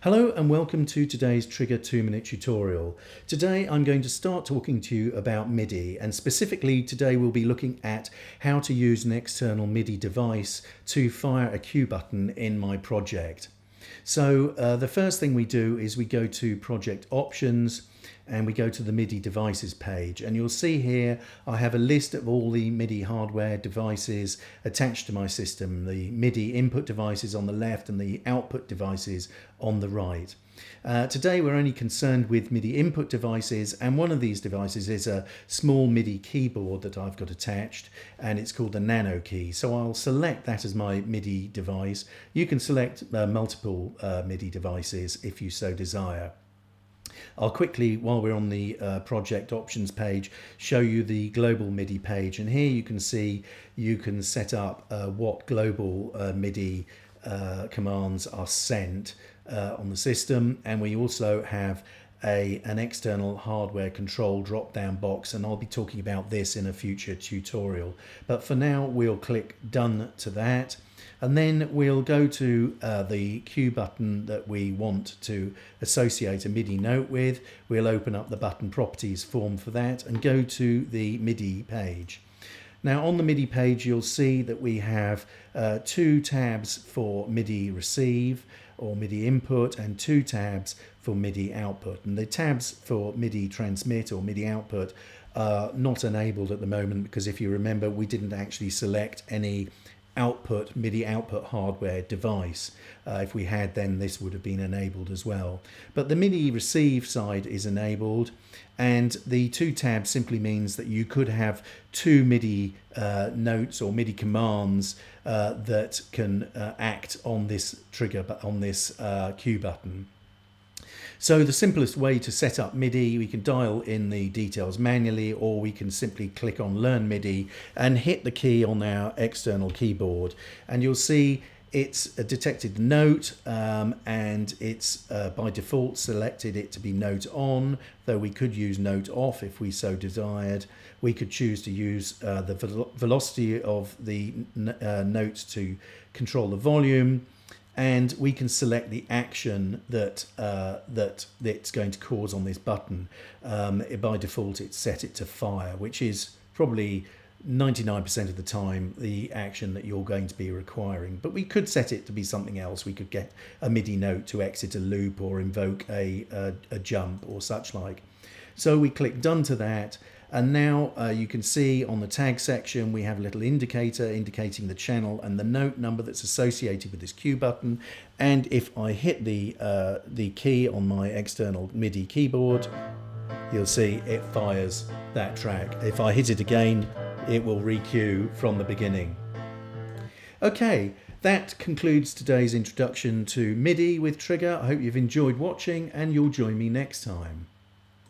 Hello and welcome to today's Trigger 2-minute tutorial. Today I'm going to start talking to you about MIDI, and specifically today we'll be looking at how to use an external MIDI device to fire a cue button in my project. So the first thing we do is we go to Project Options and we go to the MIDI devices page, and you'll see here I have a list of all the MIDI hardware devices attached to my system, the MIDI input devices on the left and the output devices on the right. Today we're only concerned with MIDI input devices, and one of these devices is a small MIDI keyboard that I've got attached, and it's called the Nano Key. So I'll select that as my MIDI device. You can select multiple MIDI devices if you so desire. I'll quickly, while we're on the project options page, show you the global MIDI page, and here you can see you can set up what global MIDI commands are sent on the system, and we also have an external hardware control drop down box, and I'll be talking about this in a future tutorial. But for now we'll click done to that, and then we'll go to the cue button that we want to associate a MIDI note with. We'll open up the button properties form for that and go to the MIDI page. Now on the MIDI page you'll see that we have two tabs for MIDI receive or MIDI input and two tabs for MIDI output, and the tabs for MIDI transmit or MIDI output are not enabled at the moment because, if you remember, we didn't actually select any MIDI output hardware device. If we had, then this would have been enabled as well. But the MIDI receive side is enabled, and the two tabs simply means that you could have two MIDI notes or MIDI commands that can act on this trigger, but on this cue button. So the simplest way to set up MIDI, we can dial in the details manually, or we can simply click on Learn MIDI and hit the key on our external keyboard, and you'll see it's detected the note, and it's by default selected it to be note on, though we could use note off if we so desired. We could choose to use the velocity of the notes to control the volume, and we can select the action that it's going to cause on this button. By default it's set it to fire, which is probably 99% of the time the action that you're going to be requiring, but we could set it to be something else. We could get a MIDI note to exit a loop or invoke a jump or such like. So we click done to that, and now you can see on the tag section we have a little indicator indicating the channel and the note number that's associated with this cue button, and if I hit the key on my external MIDI keyboard, you'll see it fires that track. If I hit it again, it will re-cue from the beginning. Okay, that concludes today's introduction to MIDI with Trigger. I hope you've enjoyed watching, and you'll join me next time.